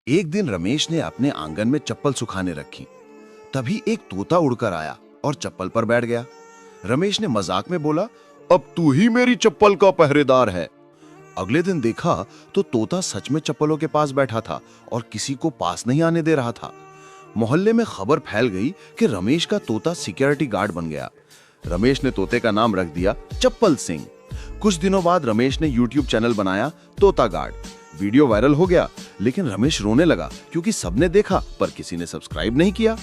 एक दिन रमेश ने अपने आंगन में चप्पल सुखाने रखी। तभी एक तोता उड़कर आया और चप्पल पर बैठ गया। रमेश ने मजाक में बोला, अब तू ही मेरी चप्पल का पहरेदार है। अगले दिन देखा तो तोता सच में चप्पलों के पास बैठा था और किसी को पास नहीं आने दे रहा था। मोहल्ले में खबर फैल गई कि रमेश का तोता सिक्योरिटी गार्ड बन गया। रमेश ने तोते का नाम रख दिया चप्पल सिंह। कुछ दिनों बाद रमेश ने YouTube चैनल बनाया तोता गार्ड। वीडियो वायरल हो गया, लेकिन रमेश रोने लगा क्योंकि सबने देखा पर किसी ने सब्सक्राइब नहीं किया।